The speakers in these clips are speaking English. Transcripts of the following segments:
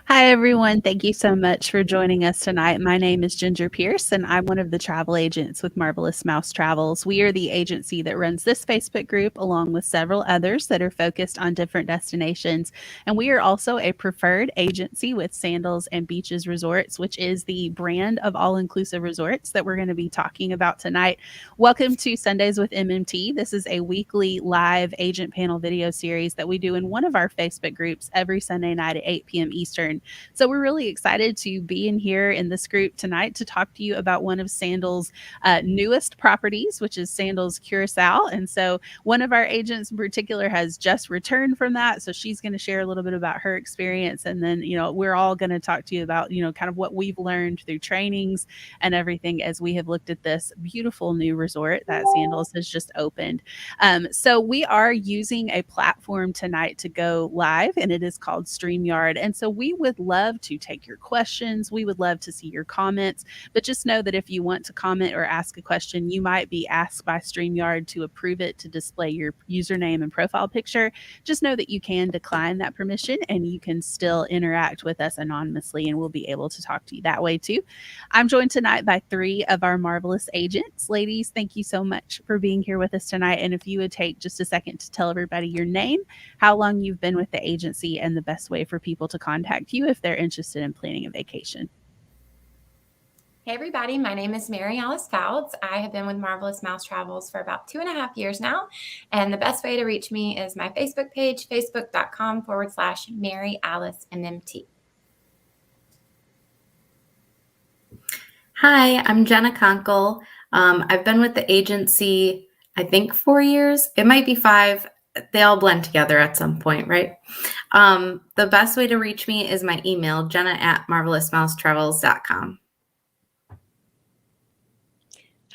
Hi, everyone. Thank you so much for joining us tonight. My name is Ginger Pierce, and I'm one of the travel agents with Marvelous Mouse Travels. We are the agency that runs this Facebook group, along with several others that are focused on different destinations. And we are also a preferred agency with Sandals and Beaches Resorts, which is the brand of all inclusive resorts that we're going to be talking about tonight. Welcome to Sundays with MMT. This is a weekly live agent panel video series that we do in one of our Facebook groups every Sunday night at 8 p.m. Eastern. So we're really excited to be in here in this group tonight to talk to you about one of Sandals' newest properties, which is Sandals Curacao. And so one of our agents in particular has just returned from that. So she's going to share a little bit about her experience. And then, we're all going to talk to you about, kind of what we've learned through trainings and everything as we have looked at this beautiful new resort that Sandals has just opened. So we are using a platform tonight to go live, and it is called StreamYard. And so we would love to take your questions. We would love to see your comments, but just know that if you want to comment or ask a question, you might be asked by StreamYard to approve it to display your username and profile picture. Just know that you can decline that permission and you can still interact with us anonymously, and we'll be able to talk to you that way too. I'm joined tonight by three of our marvelous agents. Ladies, thank you so much for being here with us tonight. And if you would take just a second to tell everybody your name, how long you've been with the agency, and the best way for people to contact you if they're interested in planning a vacation. Hey everybody, my name is Mary Alice Fouds. I have been with Marvelous Mouse Travels for about 2.5 years now. And the best way to reach me is my Facebook page, facebook.com/Mary Alice MMT. Hi, I'm Jenna Conkle. I've been with the agency, I think 4 years. It might be 5. They all blend together at some point, right? The best way to reach me is my email, jenna@marvelousmousetravels.com.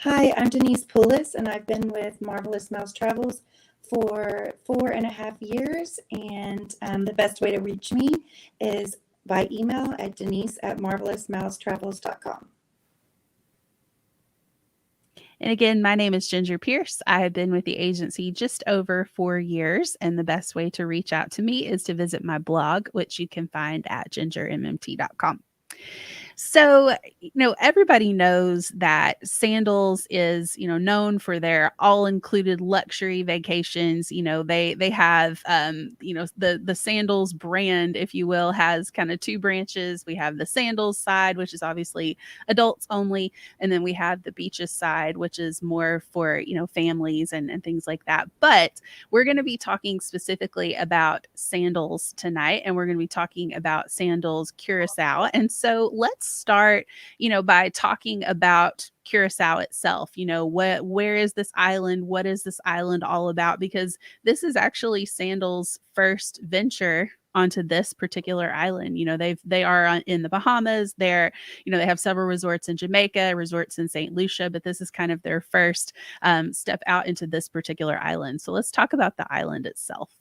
Hi, I'm Denise Poulis, and I've been with Marvelous Mouse Travels for 4.5 years. And the best way to reach me is by email at denise@marvelousmousetravels.com. And again, my name is Ginger Pierce. I have been with the agency just over 4 years, and the best way to reach out to me is to visit my blog, which you can find at gingermmt.com. So, everybody knows that Sandals is, known for their all-included luxury vacations. They have, the Sandals brand, if you will, has kind of two branches. We have the Sandals side, which is obviously adults only, and then we have the Beaches side, which is more for, families and things like that. But we're going to be talking specifically about Sandals tonight, and we're going to be talking about Sandals Curacao. And so let's start, by talking about Curacao itself. Where is this island? What is this island all about? Because this is actually Sandals' first venture onto this particular island. They are in the Bahamas. They have several resorts in Jamaica, resorts in St. Lucia, but this is kind of their first step out into this particular island. So let's talk about the island itself.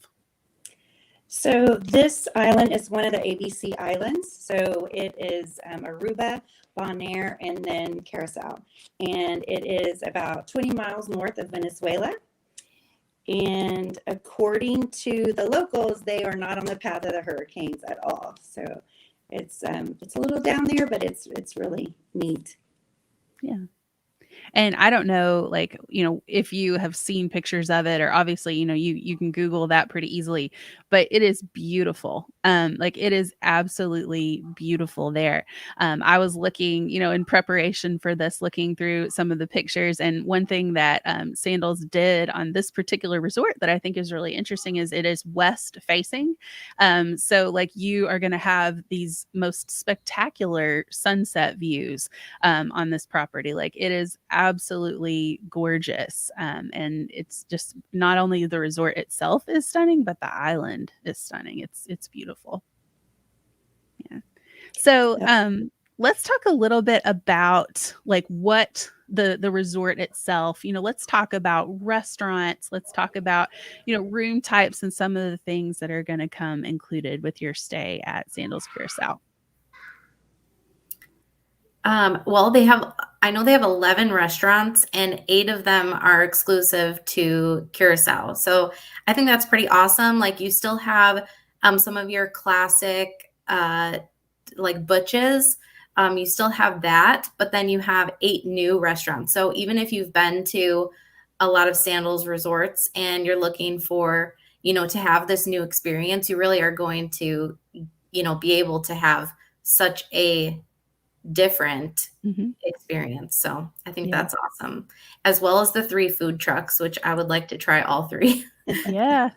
So this island is one of the ABC islands. So it is Aruba, Bonaire, and then Curacao. And it is about 20 miles north of Venezuela. And according to the locals, they are not on the path of the hurricanes at all. So it's a little down there, but it's really neat. Yeah. And I don't know, if you have seen pictures of it, or obviously, you can Google that pretty easily, but it is beautiful. It is absolutely beautiful there. I was looking, in preparation for this, looking through some of the pictures. And one thing that Sandals did on this particular resort that I think is really interesting is it is west facing. So you are going to have these most spectacular sunset views on this property. It is absolutely gorgeous. And it's just not only the resort itself is stunning, but the island is stunning. It's beautiful. Yeah. So let's talk a little bit about what the resort itself, let's talk about restaurants. Let's talk about, room types and some of the things that are going to come included with your stay at Sandals Curacao. Well, I know they have 11 restaurants, and 8 of them are exclusive to Curacao. So I think that's pretty awesome. You still have some of your classic like Butch's. You still have that, but then you have 8 new restaurants. So even if you've been to a lot of Sandals resorts and you're looking for, to have this new experience, you really are going to, be able to have such a different experience. So I think that's awesome. As well as the 3 food trucks, which I would like to try all 3. Yeah.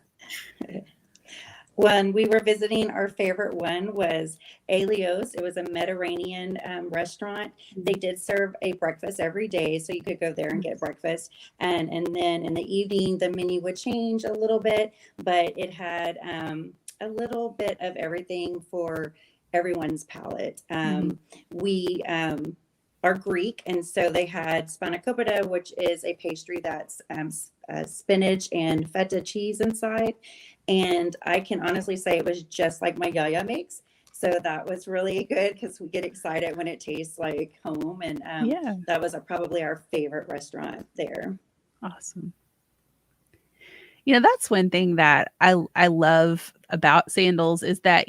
When we were visiting, our favorite one was Alios. It was a Mediterranean restaurant. They did serve a breakfast every day, so you could go there and get breakfast. And then in the evening, the menu would change a little bit, but it had a little bit of everything for everyone's palate. We are Greek, and so they had spanakopita, which is a pastry that's spinach and feta cheese inside. And I can honestly say it was just like my yaya makes. So that was really good because we get excited when it tastes like home. And that was probably our favorite restaurant there. Awesome. That's one thing that I love about Sandals is that,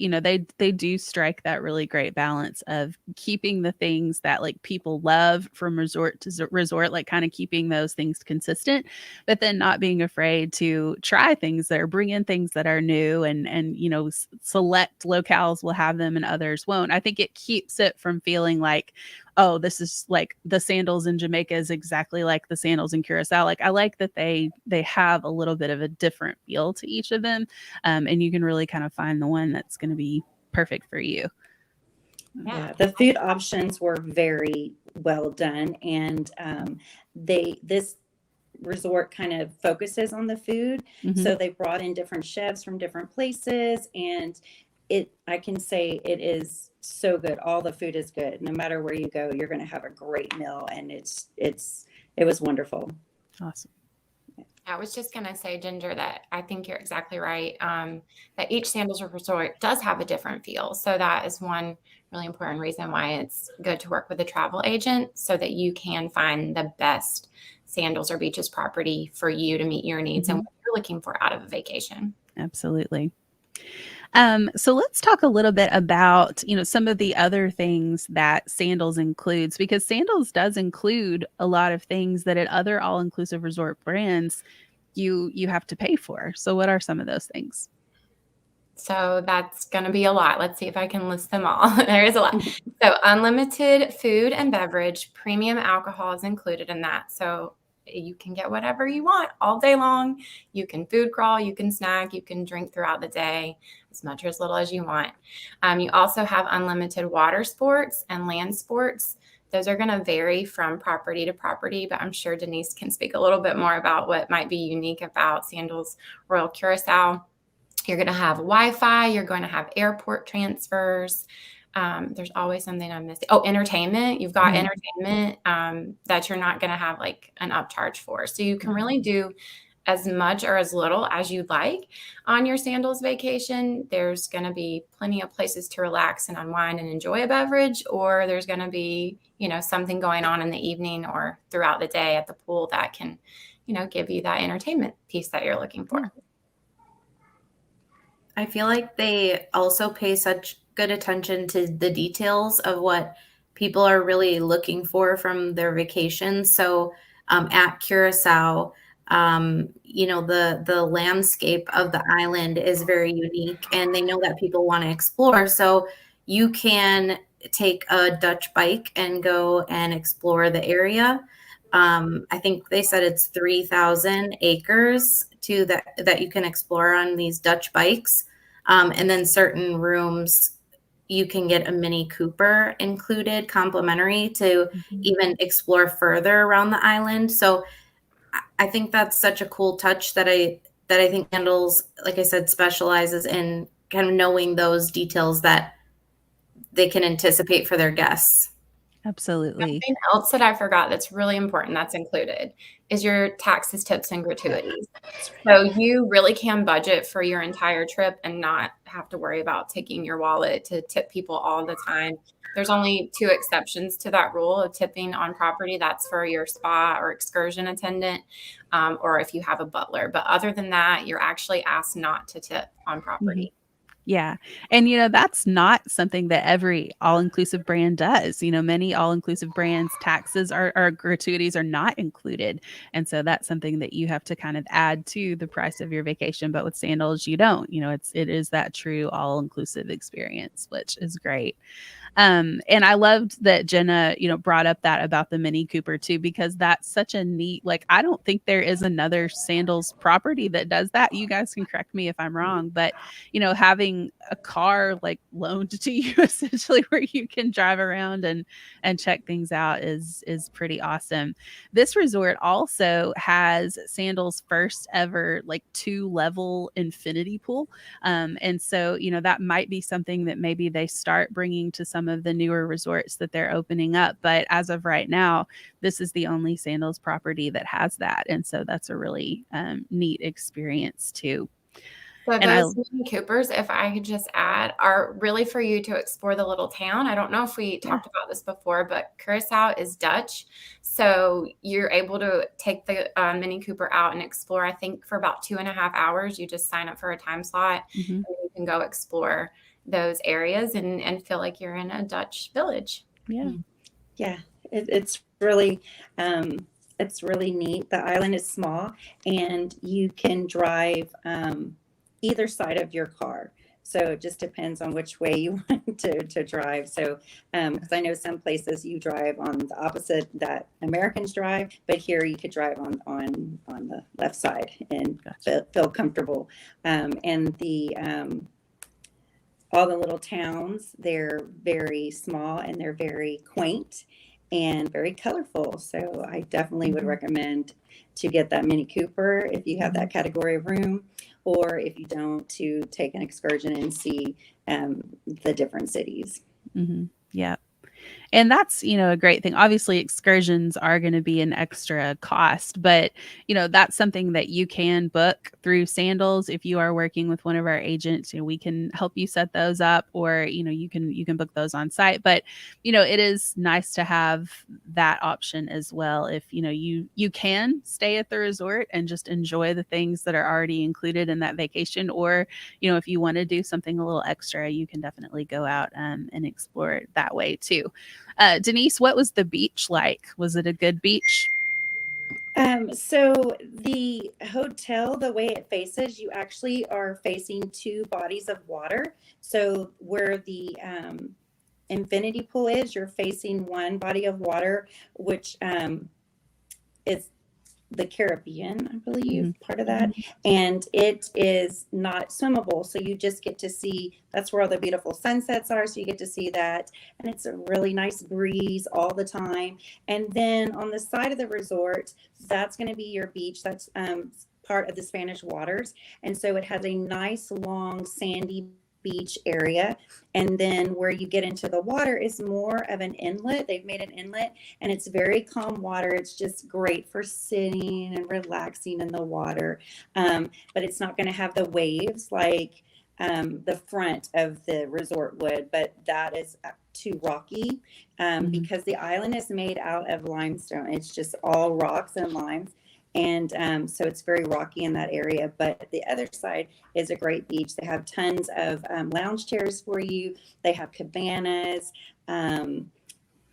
they do strike that really great balance of keeping the things that like people love from resort to resort, like kind of keeping those things consistent, but then not being afraid to try things that are bring in things that are new and select locales will have them and others won't. I think it keeps it from feeling like, oh, this is like the Sandals in Jamaica is exactly like the Sandals in Curacao. Like I like that they have a little bit of a different feel to each of them, and you can really kind of find the one that's going to be perfect for you. Yeah, the food options were very well done, and this resort kind of focuses on the food, so they brought in different chefs from different places, and I can say it is so good. All the food is good. No matter where you go, you're going to have a great meal, and it was wonderful. Awesome. I was just going to say, Ginger, that I think you're exactly right. That each Sandals resort does have a different feel. So that is one really important reason why it's good to work with a travel agent so that you can find the best Sandals or beaches property for you to meet your needs and what you're looking for out of a vacation. Absolutely. So let's talk a little bit about, some of the other things that Sandals includes, because Sandals does include a lot of things that at other all-inclusive resort brands you have to pay for. So what are some of those things? So that's going to be a lot. Let's see if I can list them all. There is a lot. So unlimited food and beverage, premium alcohol is included in that. So you can get whatever you want all day long. You can food crawl, you can snack, you can drink throughout the day, as much or as little as you want. You also have unlimited water sports and land sports. Those are going to vary from property to property, but I'm sure Denise can speak a little bit more about what might be unique about Sandals Royal Curacao. You're going to have Wi-Fi. You're going to have airport transfers. There's always something I'm missing. Oh, entertainment. You've got entertainment that you're not going to have like an upcharge for. So you can really do as much or as little as you'd like on your Sandals vacation. There's going to be plenty of places to relax and unwind and enjoy a beverage, or there's going to be, something going on in the evening or throughout the day at the pool that can, give you that entertainment piece that you're looking for. I feel like they also pay such good attention to the details of what people are really looking for from their vacations. So at Curacao, the landscape of the island is very unique, and they know that people want to explore. So you can take a Dutch bike and go and explore the area. I think they said it's 3,000 acres that you can explore on these Dutch bikes. And then certain rooms, you can get a Mini Cooper included, complimentary, to even explore further around the island. So I think that's such a cool touch that I think Sandals, like I said, specializes in kind of knowing those details that they can anticipate for their guests. Absolutely. Something else that I forgot that's really important that's included is your taxes, tips, and gratuities. So you really can budget for your entire trip and not have to worry about taking your wallet to tip people all the time. There's only 2 exceptions to that rule of tipping on property. That's for your spa or excursion attendant, or if you have a butler. But other than that, you're actually asked not to tip on property. Yeah. And, that's not something that every all-inclusive brand does. Many all-inclusive brands, taxes or gratuities are not included. And so that's something that you have to kind of add to the price of your vacation. But with Sandals, you don't. It is that true all-inclusive experience, which is great. And I loved that Jenna, brought up that about the Mini Cooper too, because that's such a neat, like, I don't think there is another Sandals property that does that. You guys can correct me if I'm wrong, but having a car like loaned to you essentially where you can drive around and check things out is pretty awesome. This resort also has Sandals' first ever like 2-level infinity pool. And so, that might be something that maybe they start bringing to some of the newer resorts that they're opening up. But as of right now, this is the only Sandals property that has that. And so that's a really neat experience too. So And I, those Mini Coopers, if I could just add, are really for you to explore the little town. I don't know if we talked about this before, but Curacao is Dutch. So you're able to take the Mini Cooper out and explore, I think, for about 2.5 hours. You just sign up for a time slot Mhm. and you can go explore those areas and feel like you're in a Dutch village. yeah. Yeah, it's really neat. The island is small, and you can drive either side of your car. So it just depends on which way you want to drive. So, because I know some places you drive on the opposite that Americans drive, but here you could drive on the left side and Gotcha. feel comfortable. And the all the little towns, they're very small and they're very quaint and very colorful. So I definitely would Mhm. recommend to get that Mini Cooper if you have that category of room, or if you don't, to take an excursion and see the different cities. Mhm. Yeah. And that's, a great thing. Obviously, excursions are going to be an extra cost, but, that's something that you can book through Sandals. If you are working with one of our agents, we can help you set those up, or, you can book those on site. But, it is nice to have that option as well. If, you can stay at the resort and just enjoy the things that are already included in that vacation, or, if you want to do something a little extra, you can definitely go out and explore it that way too. Denise, what was the beach like? Was it a good beach? So the hotel, the way it faces, you actually are facing two bodies of water. So where the infinity pool is, you're facing one body of water, which is the Caribbean, I believe, part of that. And it is not swimmable. So you just get to see, that's where all the beautiful sunsets are. So you get to see that. And it's a really nice breeze all the time. And then on the side of the resort, that's going to be your beach. That's part of the Spanish waters. And so it has a nice, long, sandy beach area. And then where you get into the water is more of an inlet. They've made an inlet, and it's very calm water. It's just great for sitting and relaxing in the water. But it's not going to have the waves like the front of the resort would, but that is too rocky because the island is made out of limestone. It's just all rocks and limes. And so it's very rocky in that area. But the other side is a great beach. They have tons of lounge chairs for you. They have cabanas.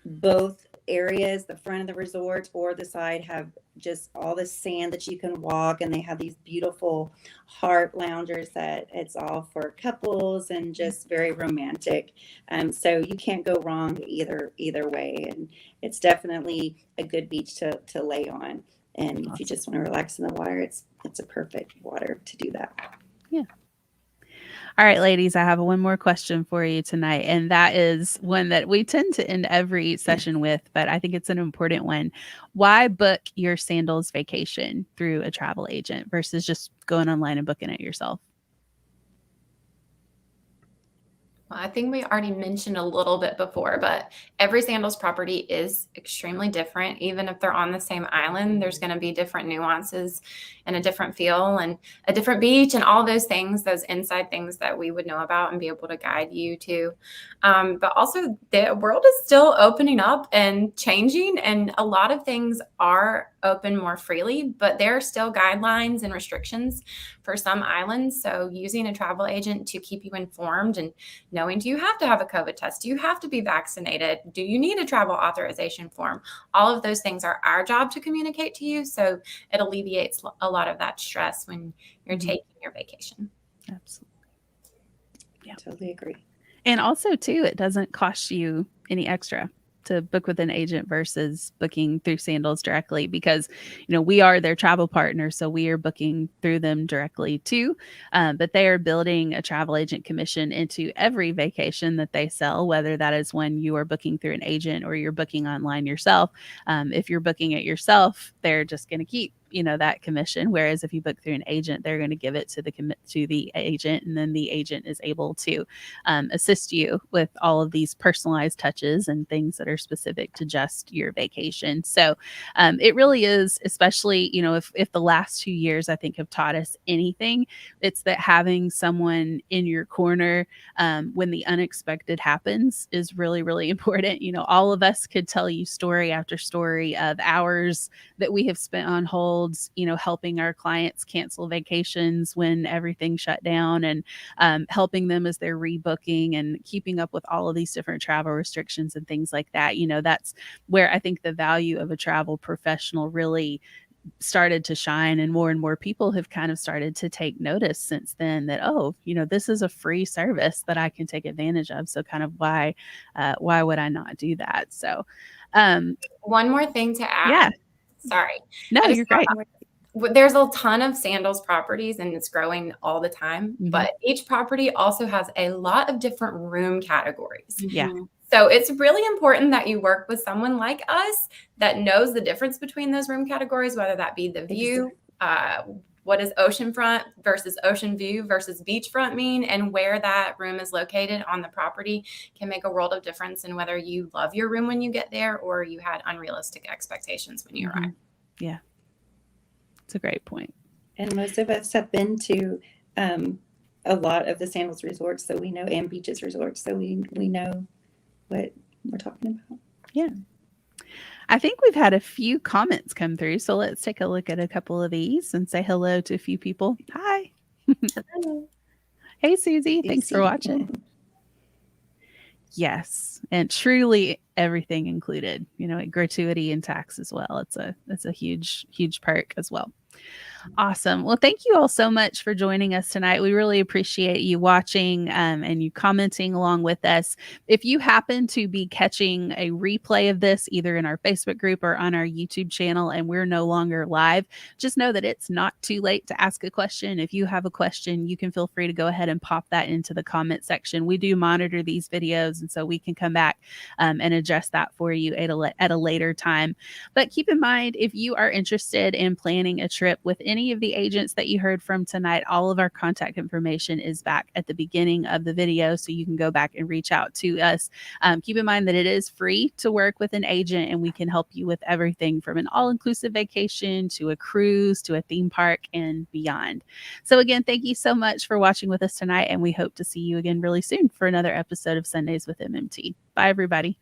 Both areas, the front of the resort or the side, have just all the sand that you can walk. And they have these beautiful heart loungers that it's all for couples and just very romantic. So you can't go wrong either way. And it's definitely a good beach to lay on. And if you just want to relax in the water, it's a perfect water to do that. Yeah. All right, ladies, I have one more question for you tonight. And that is one that we tend to end every session with, but I think it's an important one. Why book your Sandals vacation through a travel agent versus just going online and booking it yourself? Well, I think we already mentioned a little bit before, but every Sandals property is extremely different. Even if they're on the same island, there's going to be different nuances and a different feel and a different beach and all those things, those inside things that we would know about and be able to guide you to. But also, the world is still opening up and changing, and a lot of things are open more freely, but there are still guidelines and restrictions for some islands. So using a travel agent to keep you informed and knowing, do you have to have a COVID test? Do you have to be vaccinated? Do you need a travel authorization form? All of those things are our job to communicate to you. So it alleviates a lot of that stress when you're taking your vacation. Absolutely. Yeah, totally agree. And also, too, it doesn't cost you any extra to book with an agent versus booking through Sandals directly, because, we are their travel partner. So we are booking through them directly too. But they are building a travel agent commission into every vacation that they sell, whether that is when you are booking through an agent or you're booking online yourself. If you're booking it yourself, they're just going to keep that commission. Whereas if you book through an agent, they're going to give it to the agent, and then the agent is able to assist you with all of these personalized touches and things that are specific to just your vacation. So it really is, especially, if the last 2 years, I think, have taught us anything, it's that having someone in your corner when the unexpected happens is really, really important. All of us could tell you story after story of hours that we have spent on holds, helping our clients cancel vacations when everything shut down, and helping them as they're rebooking and keeping up with all of these different travel restrictions and things like that. That's where I think the value of a travel professional really started to shine, and more people have kind of started to take notice since then that, this is a free service that I can take advantage of. So kind of why would I not do that? So one more thing to add. Yeah. Sorry. No, you're great. There's a ton of Sandals properties and it's growing all the time, but each property also has a lot of different room categories. Yeah. So it's really important that you work with someone like us that knows the difference between those room categories, whether that be the view, what does oceanfront versus ocean view versus beachfront mean, and where that room is located on the property can make a world of difference in whether you love your room when you get there or you had unrealistic expectations when you arrived. Yeah. It's a great point. And most of us have been to a lot of the Sandals resorts, so we know, and beaches resorts, so we know what we're talking about. Yeah. I think we've had a few comments come through, so let's take a look at a couple of these and say hello to a few people. Hi. Hello. Hey, Susie. Thanks for watching. Yes. And truly everything included, gratuity and tax as well. It's a huge, huge perk as well. Awesome. Well, thank you all so much for joining us tonight. We really appreciate you watching and you commenting along with us. If you happen to be catching a replay of this, either in our Facebook group or on our YouTube channel, and we're no longer live, just know that it's not too late to ask a question. If you have a question, you can feel free to go ahead and pop that into the comment section. We do monitor these videos, and so we can come back and address that for you at a later time. But keep in mind, if you are interested in planning a trip with any of the agents that you heard from tonight, all of our contact information is back at the beginning of the video, so you can go back and reach out to us. Keep in mind that it is free to work with an agent, and we can help you with everything from an all-inclusive vacation to a cruise to a theme park and beyond. So again, thank you so much for watching with us tonight, and we hope to see you again really soon for another episode of Sundays with MMT. Bye, everybody.